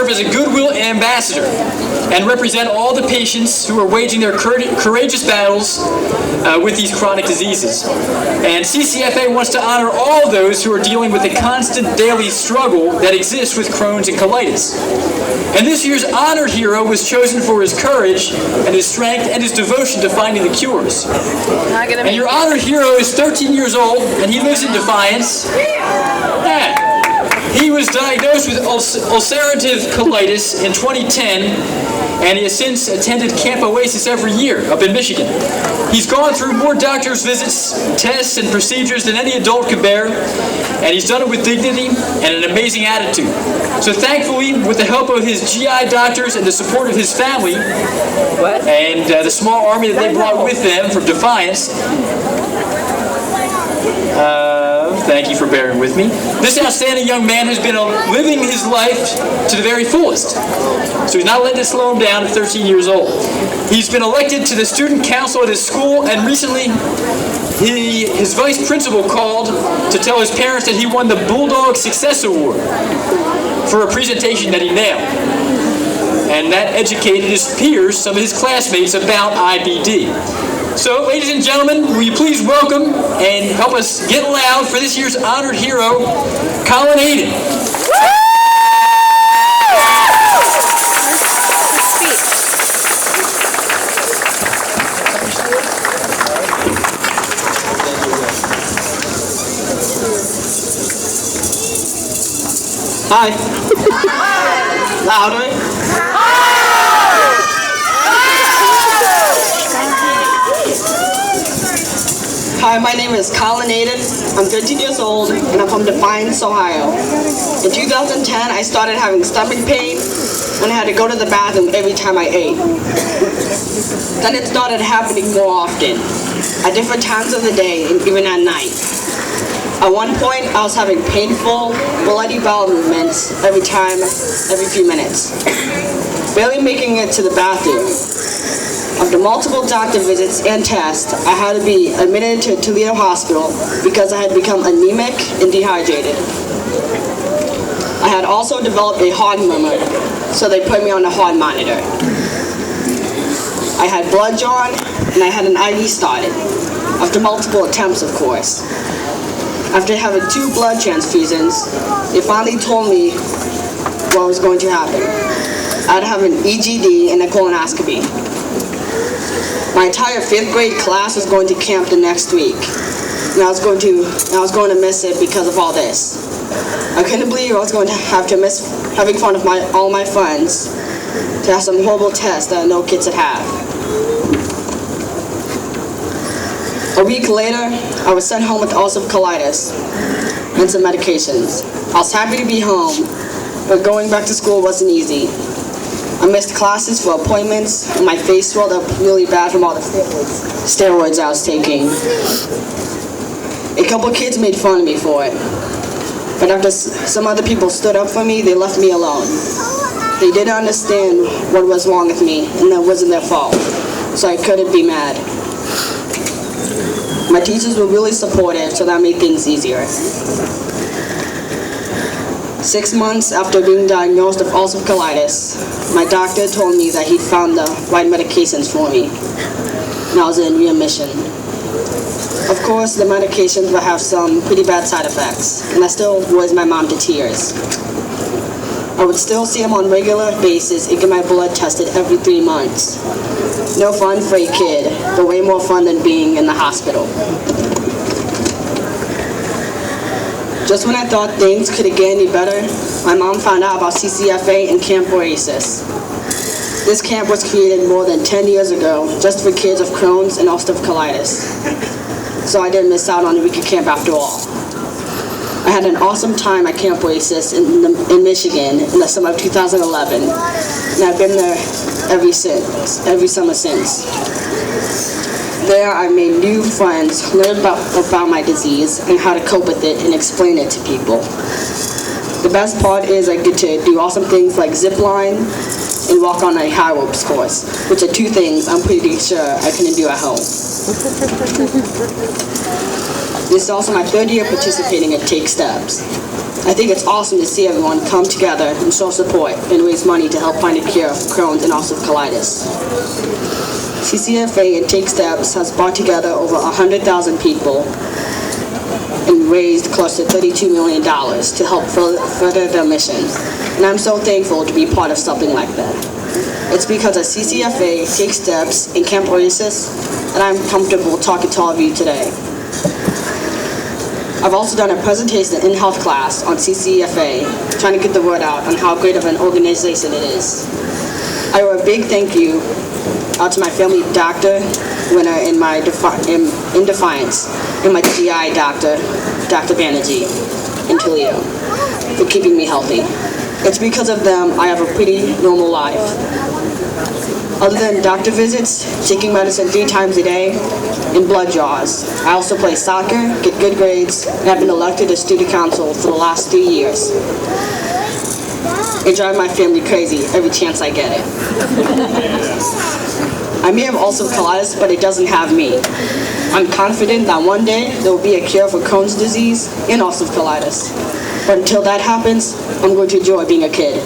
serve as a goodwill ambassador and represent all the patients who are waging their courageous battles with these chronic diseases. And CCFA wants to honor all those who are dealing with the constant daily struggle that exists with Crohn's and colitis. And this year's honored hero was chosen for his courage and his strength and his devotion to finding the cures. And your honored hero is 13 years old, and he lives in Defiance. Yeah. He was diagnosed with ulcerative colitis in 2010, and he has since attended Camp Oasis every year up in Michigan. He's gone through more doctor's visits, tests, and procedures than any adult could bear, and he's done it with dignity and an amazing attitude. So thankfully, with the help of his GI doctors and the support of his family, and the small army that they brought with them from Defiance, thank you for bearing with me. This outstanding young man has been living his life to the very fullest. So he's not letting it slow him down at 13 years old. He's been elected to the student council at his school, and recently his vice principal called to tell his parents that he won the Bulldog Success Award for a presentation that he nailed. And that educated his peers, some of his classmates, about IBD. So, ladies and gentlemen, will you please welcome and help us get loud for this year's honored hero, Collin. Hi. Louder. Hi, my name is Collin. I'm 13 years old, and I'm from Defiance, Ohio. In 2010, I started having stomach pain, and I had to go to the bathroom every time I ate. Then it started happening more often, at different times of the day, and even at night. At one point, I was having painful, bloody bowel movements every few minutes, barely making it to the bathroom. After multiple doctor visits and tests, I had to be admitted to Toledo Hospital because I had become anemic and dehydrated. I had also developed a heart murmur, so they put me on a heart monitor. I had blood drawn, and I had an IV started, after multiple attempts, of course. After having 2 blood transfusions, they finally told me what was going to happen. I'd have an EGD and a colonoscopy. My entire 5th grade class was going to camp the next week, and I was going to miss it because of all this. I couldn't believe I was going to have to miss having fun with all my friends to have some horrible tests that no kids should have. A week later, I was sent home with ulcerative colitis and some medications. I was happy to be home, but going back to school wasn't easy. I missed classes for appointments, and my face swelled up really bad from all the steroids I was taking. A couple kids made fun of me for it, but after some other people stood up for me, they left me alone. They didn't understand what was wrong with me, and that wasn't their fault, so I couldn't be mad. My teachers were really supportive, so that made things easier. 6 months after being diagnosed with ulcerative colitis, my doctor told me that he'd found the right medications for me, and I was in remission. Of course, the medications will have some pretty bad side effects, and that still worries my mom to tears. I would still see him on a regular basis and get my blood tested every 3 months. No fun for a kid, but way more fun than being in the hospital. Just when I thought things could get any better, my mom found out about CCFA and Camp Oasis. This camp was created more than 10 years ago just for kids of Crohn's and ulcerative colitis. So I didn't miss out on a week of camp after all. I had an awesome time at Camp Oasis in Michigan in the summer of 2011, and I've been there every summer since. There I made new friends, learned about my disease and how to cope with it and explain it to people. The best part is I get to do awesome things like zip line and walk on a high ropes course, which are 2 things I'm pretty sure I couldn't do at home. This is also my 3rd year participating at Take Steps. I think it's awesome to see everyone come together and show support and raise money to help find a cure for Crohn's and ulcerative colitis. CCFA and Take Steps has brought together over 100,000 people and raised close to $32 million to help further their mission. And I'm so thankful to be part of something like that. It's because of CCFA, Take Steps, and Camp Oasis that I'm comfortable talking to all of you today. I've also done a presentation in health class on CCFA, trying to get the word out on how great of an organization it is. I owe a big thank you out to my family doctor, winner in Defiance, and my GI doctor, Dr. Banerjee, in Toledo, for keeping me healthy. It's because of them I have a pretty normal life. Other than doctor visits, taking medicine 3 times a day, and blood draws, I also play soccer, get good grades, and have been elected to student council for the last 3 years. I drive my family crazy every chance I get it. I may have ulcerative colitis, but it doesn't have me. I'm confident that one day there will be a cure for Crohn's disease and ulcerative colitis. But until that happens, I'm going to enjoy being a kid.